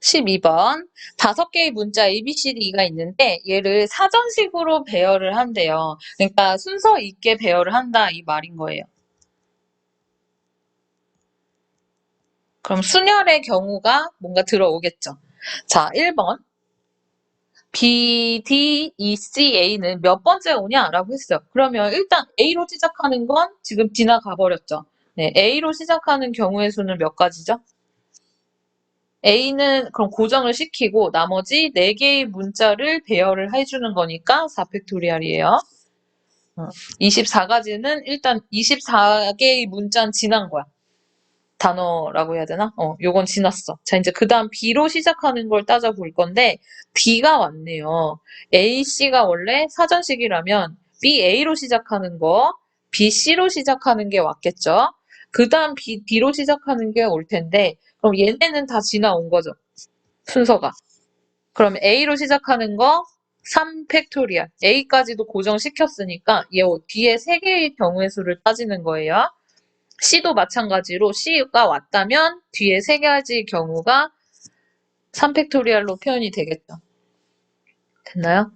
12번. 5개의 문자 A, B, C, D가 있는데 얘를 사전식으로 배열을 한대요. 그러니까 순서 있게 배열을 한다 이 말인 거예요. 그럼 순열의 경우가 뭔가 들어오겠죠. 자, 1번. B, D, E, C, A는 몇 번째 오냐라고 했어요. 그러면 일단 A로 시작하는 건 지금 지나가 버렸죠. 네, A로 시작하는 경우의 수는 몇 가지죠? A는 그럼 고정을 시키고 나머지 4개의 문자를 배열을 해주는 거니까 4팩토리얼이에요. 24가지는 일단 24개의 문자는 지난 거야. 단어라고 해야 되나? 요건 지났어. 자, 이제 그 다음 B로 시작하는 걸 따져볼 건데, B가 왔네요. A, C가 원래 사전식이라면 BA로 시작하는 거, BC로 시작하는 게 왔겠죠? 그 다음 D로 시작하는 게 올 텐데, 그럼 얘네는 다 지나온 거죠. 순서가. 그럼 A로 시작하는 거 3팩토리얼. A까지도 고정시켰으니까 얘 뒤에 3개의 경우의 수를 따지는 거예요. C도 마찬가지로 C가 왔다면 뒤에 3가지 경우가 3팩토리얼로 표현이 되겠죠. 됐나요?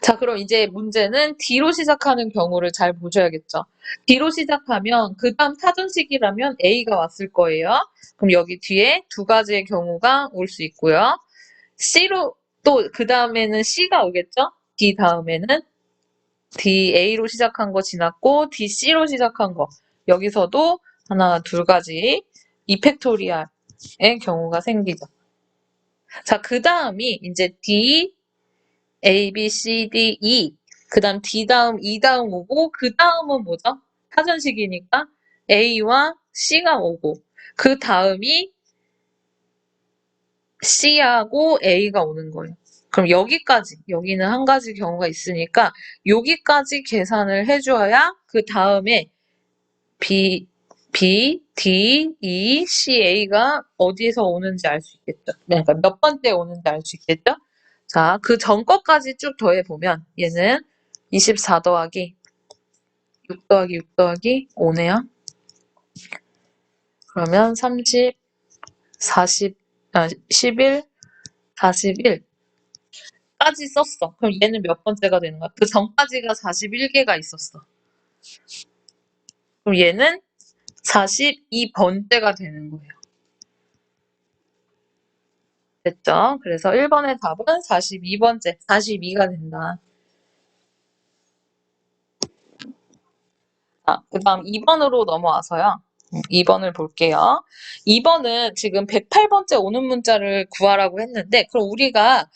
자, 그럼 이제 문제는 D로 시작하는 경우를 잘 보셔야겠죠. D로 시작하면 그 다음 사전식이라면 A가 왔을 거예요. 그럼 여기 뒤에 2가지의 경우가 올 수 있고요. C로 또 그 다음에는 C가 오겠죠? D 다음에는 DA로 시작한 거 지났고 DC로 시작한 거 여기서도 하나, 2가지 2팩토리얼의 경우가 생기죠. 자, 그 다음이 이제 D, A, B, C, D, E 그 다음 D 다음 E 다음 오고 그 다음은 뭐죠? 사전식이니까 A와 C가 오고 그 다음이 C하고 A가 오는 거예요. 그럼 여기까지, 여기는 1가지 경우가 있으니까 여기까지 계산을 해줘야 그 다음에 B, D, E, C, A가 어디에서 오는지 알 수 있겠죠. 그러니까 몇 번째 오는지 알 수 있겠죠. 자, 그 전 것까지 쭉 더해보면 얘는 24 더하기 6 더하기 6 더하기 5네요. 그러면 30, 40, 11, 41 까지 썼어. 그럼 얘는 몇 번째가 되는 거야? 그 전까지가 41개가 있었어. 그럼 얘는 42번째가 되는 거예요. 됐죠? 그래서 1번의 답은 42번째, 42가 된다. 그 다음 2번으로 넘어와서요. 2번을 볼게요. 2번은 지금 108번째 오는 문자를 구하라고 했는데 그럼 우리가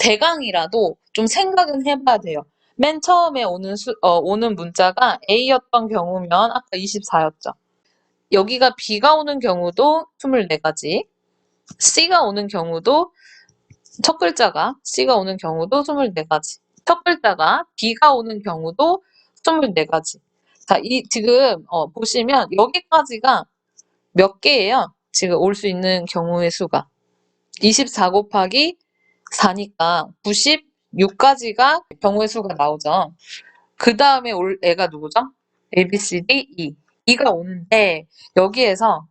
대강이라도 좀 생각은 해봐야 돼요. 맨 처음에 오는 문자가 A였던 경우면 아까 24였죠. 여기가 B가 오는 경우도 24가지, C가 오는 경우도 첫 글자가 C가 오는 경우도 24가지, 첫 글자가 B가 오는 경우도 24가지. 자, 지금 보시면 여기까지가 몇 개예요? 지금 올 수 있는 경우의 수가 24 곱하기 4니까 96가지가 경우의 수가 나오죠. 그 다음에 올 애가 누구죠? A, B, C, D, E. E가 오는데 여기에서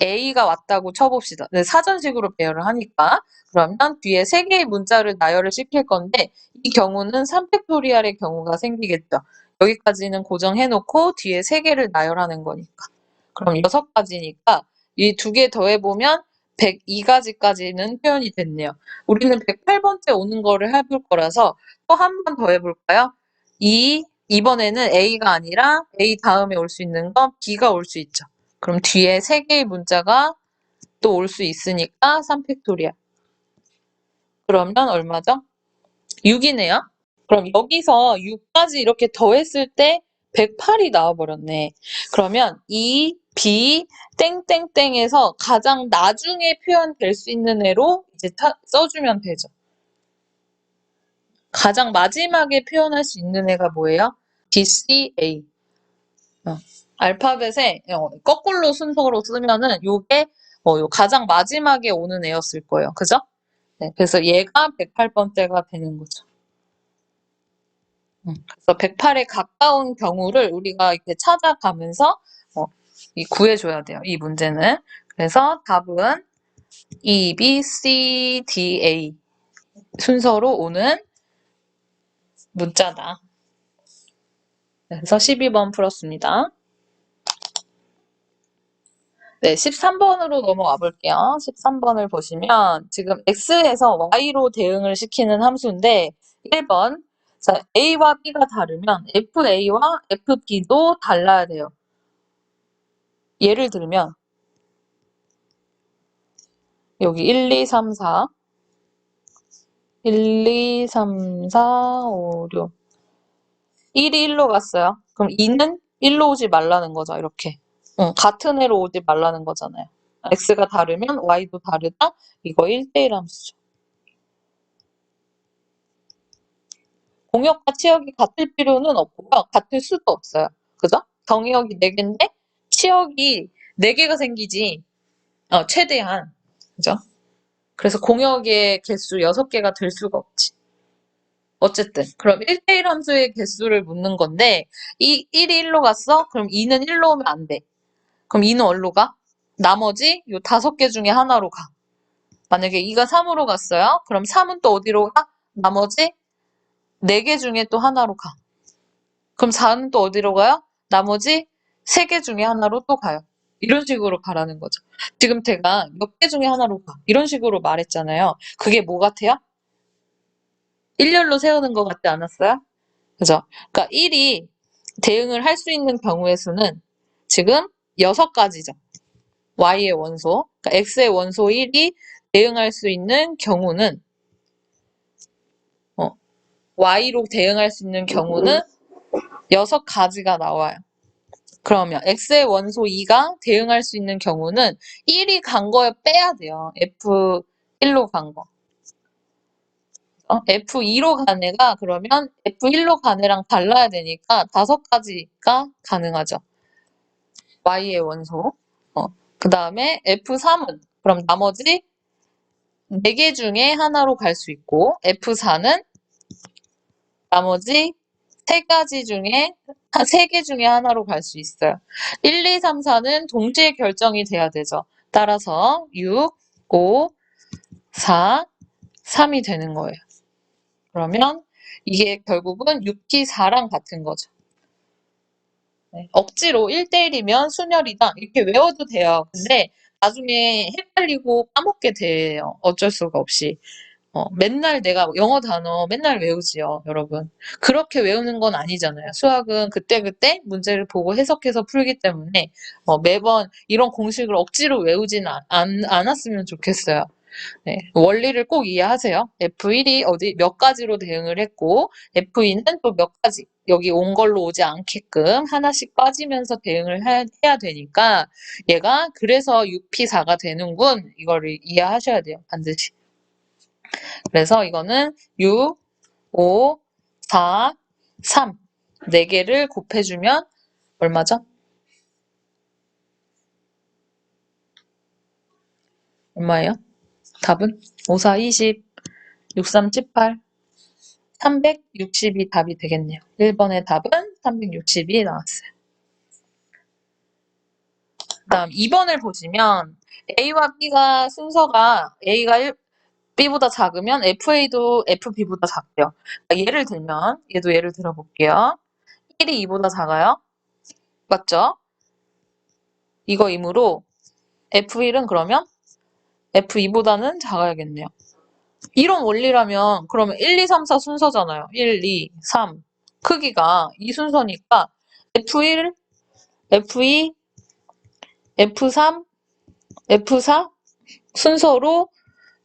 A가 왔다고 쳐봅시다. 네, 사전식으로 배열을 하니까 그러면 뒤에 3개의 문자를 나열을 시킬 건데 이 경우는 3팩토리얼의 경우가 생기겠죠. 여기까지는 고정해놓고 뒤에 3개를 나열하는 거니까. 그럼 6가지니까 이 2개 더해보면 102가지까지는 표현이 됐네요. 우리는 108번째 오는 거를 해볼 거라서 또 한 번 더 해볼까요? 이번에는 A가 아니라 A 다음에 올 수 있는 건 B가 올 수 있죠. 그럼 뒤에 3개의 문자가 또 올 수 있으니까 3팩토리얼. 그러면 얼마죠? 6이네요. 그럼 여기서 6까지 이렇게 더했을 때 108이 나와버렸네. 그러면 이 B 땡땡땡에서 가장 나중에 표현될 수 있는 애로 이제 써주면 되죠. 가장 마지막에 표현할 수 있는 애가 뭐예요? B, C, A. 알파벳에 거꾸로 순서로 쓰면은 요게 요 가장 마지막에 오는 애였을 거예요. 그죠? 네, 그래서 얘가 108번째가 되는 거죠. 그래서 108에 가까운 경우를 우리가 이렇게 찾아가면서 구해줘야 돼요. 이 문제는. 그래서 답은 E, B, C, D, A 순서로 오는 문자다. 그래서 12번 풀었습니다. 네, 13번으로 넘어가 볼게요. 13번을 보시면 지금 X에서 Y로 대응을 시키는 함수인데 1번 자, A와 B가 다르면 FA와 FB도 달라야 돼요. 예를 들면 여기 1, 2, 3, 4 1, 2, 3, 4, 5, 6 1이 1로 갔어요. 그럼 2는 1로 오지 말라는 거죠. 이렇게. 같은 애로 오지 말라는 거잖아요. X가 다르면 Y도 다르다. 이거 1대1 함수죠. 공역과 치역이 같을 필요는 없고요. 같을 수도 없어요. 그죠? 정의역이 4개인데 치역이 4개가 생기지. 최대한. 그죠? 그래서 공역의 개수 6개가 될 수가 없지. 어쨌든 그럼 1대1 함수의 개수를 묻는 건데 1이 1로 갔어? 그럼 2는 1로 오면 안 돼. 그럼 2는 어디로 가? 나머지 요 5개 중에 하나로 가. 만약에 2가 3으로 갔어요? 그럼 3은 또 어디로 가? 나머지 4개 중에 또 하나로 가. 그럼 4는 또 어디로 가요? 나머지 3개 중에 하나로 또 가요. 이런 식으로 가라는 거죠. 지금 제가 몇 개 중에 하나로 가. 이런 식으로 말했잖아요. 그게 뭐 같아요? 일렬로 세우는 것 같지 않았어요? 그죠? 그러니까 1이 대응을 할 수 있는 경우의 수는 지금 6가지죠. y의 원소, 그러니까 x의 원소 1이 대응할 수 있는 경우는 y로 대응할 수 있는 경우는 6가지가 나와요. 그러면 x의 원소 2가 대응할 수 있는 경우는 1이 간 거에 빼야 돼요. F1로 간 거. F2로 간 애가 그러면 F1로 간 애랑 달라야 되니까 5가지가 가능하죠. y의 원소. 그 다음에 F3은 그럼 나머지 4개 중에 하나로 갈 수 있고 F4는 나머지 3개 중에 하나로 갈 수 있어요. 1, 2, 3, 4는 동시에 결정이 돼야 되죠. 따라서 6, 5, 4, 3이 되는 거예요. 그러면 이게 결국은 6기 4랑 같은 거죠. 네. 억지로 1대1이면 순열이다. 이렇게 외워도 돼요. 근데 나중에 헷갈리고 까먹게 돼요. 어쩔 수가 없이. 맨날 내가 영어 단어 맨날 외우지요, 여러분. 그렇게 외우는 건 아니잖아요. 수학은 그때그때 문제를 보고 해석해서 풀기 때문에 매번 이런 공식을 억지로 외우진 않았으면 좋겠어요. 네, 원리를 꼭 이해하세요. F1이 어디 몇 가지로 대응을 했고 F2는 또 몇 가지 여기 온 걸로 오지 않게끔 하나씩 빠지면서 대응을 해야 되니까 얘가 그래서 6P4가 되는군 이거를 이해하셔야 돼요. 반드시. 그래서 이거는 6, 5, 4, 3 4개를 곱해주면 얼마죠? 얼마예요? 답은 5, 4, 20, 6, 3, 18 360이 답이 되겠네요. 1번의 답은 360이 나왔어요. 그 다음 2번을 보시면 A와 B가 순서가 A가 B보다 작으면 FA도 FB보다 작대요. 그러니까 예를 들면 얘도 예를 들어볼게요. 1이 2보다 작아요. 맞죠? 이거이므로 F1은 그러면 F2보다는 작아야겠네요. 이런 원리라면 그러면 1, 2, 3, 4 순서잖아요. 1, 2, 3 크기가 이 순서니까 F1, F2, F3, F4 순서로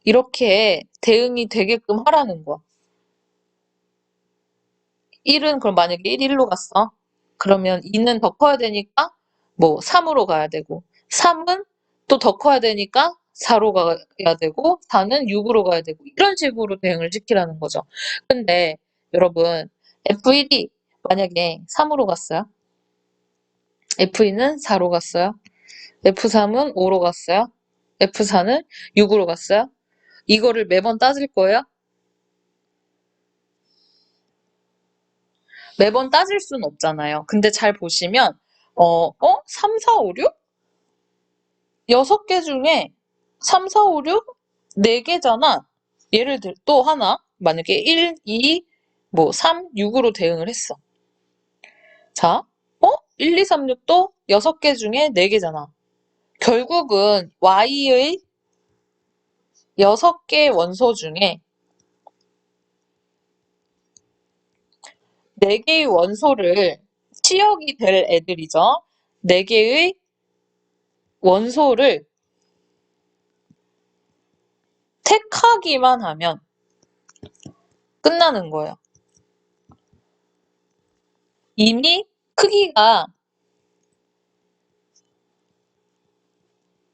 이렇게 대응이 되게끔 하라는 거야. 1은 그럼 만약에 1, 1로 갔어. 그러면 2는 더 커야 되니까 뭐 3으로 가야 되고 3은 또 더 커야 되니까 4로 가야 되고 4는 6으로 가야 되고 이런 식으로 대응을 시키라는 거죠. 근데 여러분 F1이 만약에 3으로 갔어요. F2는 4로 갔어요. F3은 5로 갔어요. F4는 6으로 갔어요. 이거를 매번 따질 거예요? 매번 따질 수는 없잖아요. 근데 잘 보시면 3, 4, 5, 6? 6개 중에 3, 4, 5, 6? 4개잖아. 예를 들, 또 하나. 만약에 1, 2, 3, 6으로 대응을 했어. 자, 1, 2, 3, 6도 6개 중에 4개잖아. 결국은 y의 6개 원소 중에 4개의 원소를 치역이 될 애들이죠. 4개의 원소를 택하기만 하면 끝나는 거예요. 이미 크기가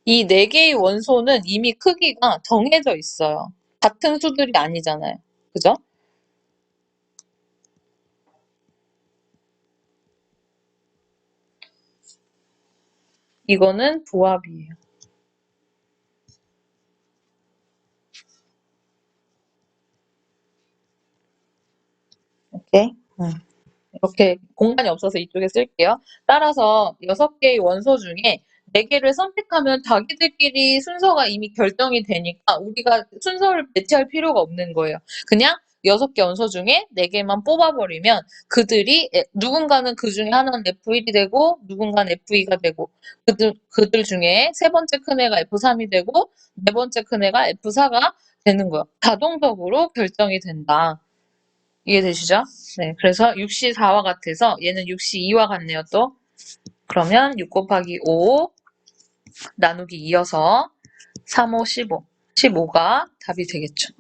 이 4개의 원소는 이미 크기가 정해져 있어요. 같은 수들이 아니잖아요. 그죠? 이거는 부합이에요. 오케이? 이렇게 공간이 없어서 이쪽에 쓸게요. 따라서 6개의 원소 중에 4개를 선택하면 자기들끼리 순서가 이미 결정이 되니까 우리가 순서를 배치할 필요가 없는 거예요. 그냥 6개 원소 중에 4개만 뽑아버리면 그들이 누군가는 그 중에 하나는 F1이 되고 누군가는 F2가 되고 그들 중에 세 번째 큰 애가 F3이 되고 네 번째 큰 애가 F4가 되는 거예요. 자동적으로 결정이 된다. 이해되시죠? 네, 그래서 6시 4와 같아서 얘는 6시 2와 같네요, 또. 그러면 6 곱하기 5 나누기 2여서 3, 5, 15. 15가 답이 되겠죠.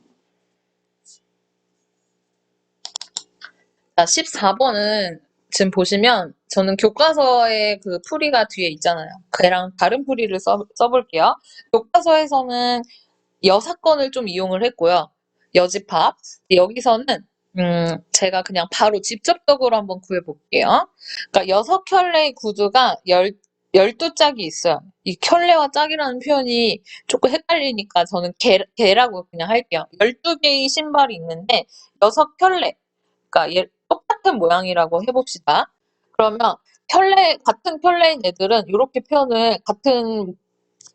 자, 14번은 지금 보시면 저는 교과서에 그 풀이가 뒤에 있잖아요. 걔랑 다른 풀이를 써볼게요. 교과서에서는 여사건을 좀 이용을 했고요. 여집합. 여기서는 제가 그냥 바로 직접적으로 한번 구해볼게요. 그러니까 6켤레의 구두가 12짝이 있어요. 이 켤레와 짝이라는 표현이 조금 헷갈리니까 저는 개라고 그냥 할게요. 12개의 신발이 있는데 6켤레. 그러니까 똑같은 모양이라고 해봅시다. 그러면 같은 켤레인 애들은 이렇게 표현을 같은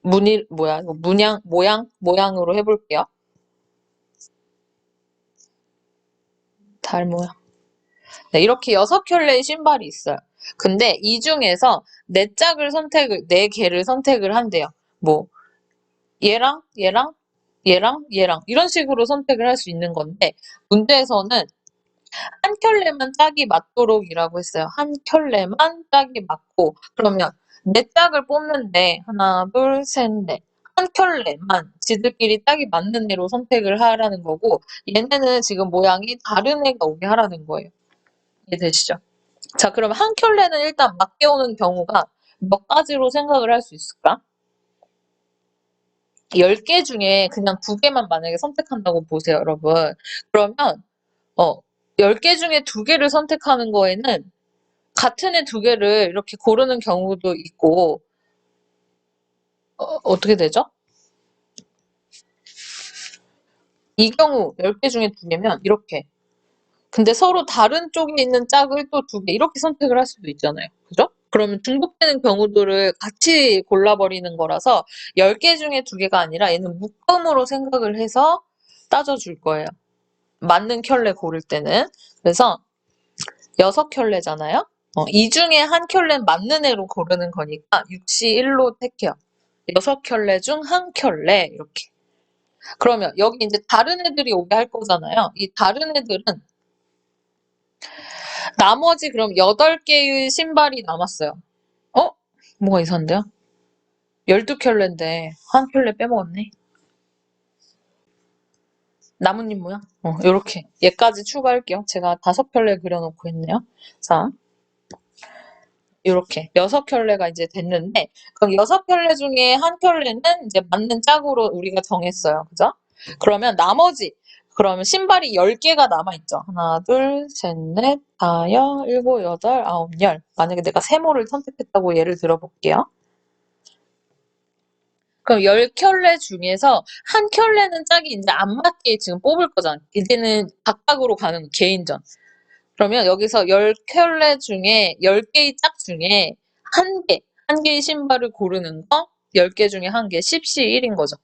모양으로 해볼게요. 달 모양. 네, 이렇게 6켤레의 신발이 있어요. 근데 이 중에서 4개를 선택을 한대요. 뭐, 얘랑, 얘랑, 얘랑, 얘랑. 이런 식으로 선택을 할 수 있는 건데, 문제에서는 한 켤레만 짝이 맞도록이라고 했어요. 한 켤레만 짝이 맞고, 그러면 4짝을 뽑는데, 하나, 둘, 셋, 넷. 한 켤레만 지들끼리 짝이 맞는 애로 선택을 하라는 거고, 얘네는 지금 모양이 다른 애가 오게 하라는 거예요. 이해되시죠? 자, 그럼 한 켤레는 일단 맞게 오는 경우가 몇 가지로 생각을 할 수 있을까? 10개 중에 그냥 2개만 만약에 선택한다고 보세요, 여러분. 그러면 10개 중에 2개를 선택하는 거에는 같은 애 2개를 이렇게 고르는 경우도 있고 어떻게 되죠? 이 경우 10개 중에 2개면 이렇게. 근데 서로 다른 쪽에 있는 짝을 또 2개 이렇게 선택을 할 수도 있잖아요. 그죠? 그러면 중복되는 경우들을 같이 골라버리는 거라서 10개 중에 2개가 아니라 얘는 묶음으로 생각을 해서 따져줄 거예요. 맞는 켤레 고를 때는. 그래서 6켤레잖아요. 이 중에 한 켤레는 맞는 애로 고르는 거니까 6시 1로 택해요. 6켤레 중 한 켤레 이렇게. 그러면 여기 이제 다른 애들이 오게 할 거잖아요. 이 다른 애들은 나머지 그럼 8개의 신발이 남았어요. 뭐가 이상한데요? 12켤레인데 한 켤레 빼먹었네. 나뭇잎 모양? 요렇게. 얘까지 추가할게요. 제가 5켤레 그려놓고 있네요. 자, 요렇게. 6켤레가 이제 됐는데, 그럼 6켤레 중에 한 켤레는 이제 맞는 짝으로 우리가 정했어요. 그죠? 그러면 신발이 10개가 남아있죠. 하나, 둘, 셋, 넷, 다, 여, 일곱, 여덟, 아홉, 열. 만약에 내가 세모를 선택했다고 예를 들어볼게요. 그럼 10켤레 중에서 한 켤레는 짝이 이제 안 맞게 지금 뽑을 거잖아. 이제는 각각으로 가는 개인전. 그러면 여기서 10켤레 중에 10개의 짝 중에 한 개의 신발을 고르는 거 10개 중에 한 개, 10시 1인 거죠.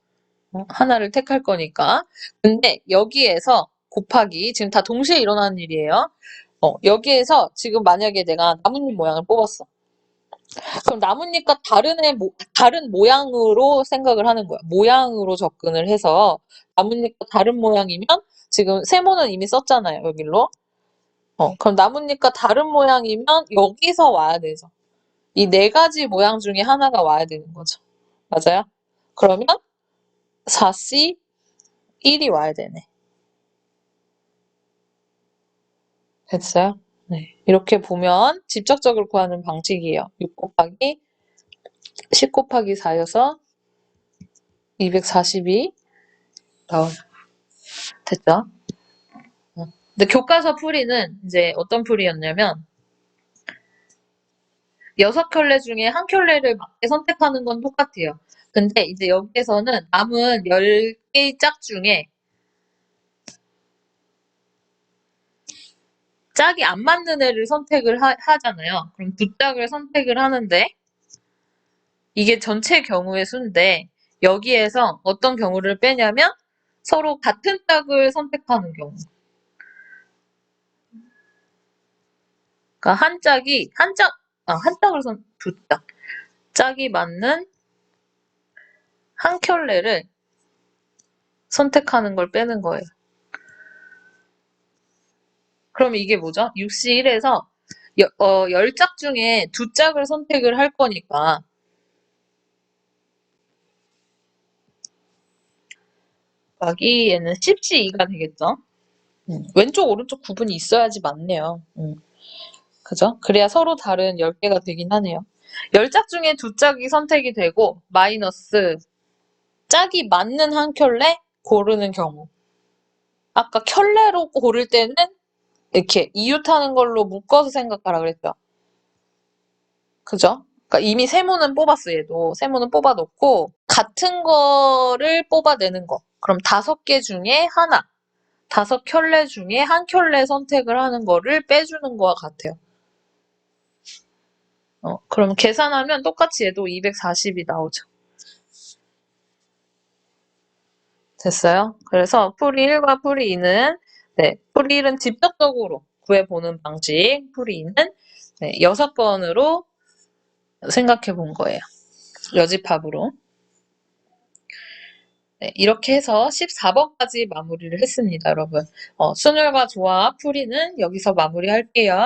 하나를 택할 거니까. 근데 여기에서 곱하기, 지금 다 동시에 일어나는 일이에요. 여기에서 지금 만약에 내가 나뭇잎 모양을 뽑았어. 그럼 나뭇잎과 다른 모양으로 생각을 하는 거야. 모양으로 접근을 해서 나뭇잎과 다른 모양이면 지금 세모는 이미 썼잖아요. 여기로. 그럼 나뭇잎과 다른 모양이면 여기서 와야 되죠. 이 네 가지 모양 중에 하나가 와야 되는 거죠. 맞아요? 그러면 4C 1이 와야 되네. 됐어요? 네. 이렇게 보면 직접적으로 구하는 방식이에요. 6 곱하기 10 곱하기 4여서 242 나와요. 됐죠? 근데 교과서 풀이는 이제 어떤 풀이였냐면 6켤레 중에 한 켤레를 맞게 선택하는 건 똑같아요. 근데 이제 여기에서는 남은 10개의 짝 중에 짝이 안 맞는 애를 선택을 하잖아요. 그럼 두 짝을 선택을 하는데 이게 전체 경우의 수인데 여기에서 어떤 경우를 빼냐면 서로 같은 짝을 선택하는 경우. 그러니까 한 짝을 두 짝. 짝이 맞는 한 켤레를 선택하는 걸 빼는 거예요. 그럼 이게 뭐죠? 6C1에서 10짝 중에 두 짝을 선택을 할 거니까 여기에는 10C2가 되겠죠? 왼쪽 오른쪽 구분이 있어야지 맞네요. 그죠? 그래야 서로 다른 10개가 되긴 하네요. 10짝 중에 두 짝이 선택이 되고 마이너스 짝이 맞는 한 켤레 고르는 경우. 아까 켤레로 고를 때는 이렇게 이웃하는 걸로 묶어서 생각하라 그랬죠. 그죠? 그러니까 이미 세모는 뽑았어, 얘도. 세모는 뽑아놓고 같은 거를 뽑아내는 거. 그럼 5개 중에 하나, 5켤레 중에 한 켤레 선택을 하는 거를 빼주는 거와 같아요. 그럼 계산하면 똑같이 얘도 240이 나오죠. 됐어요? 그래서 풀이 1과 풀이 2는 풀이 1은 직접적으로 구해보는 방식, 풀이 2는 6번으로 생각해 본 거예요. 여집합으로. 네, 이렇게 해서 14번까지 마무리를 했습니다, 여러분. 순열과 조합 풀이는 여기서 마무리할게요.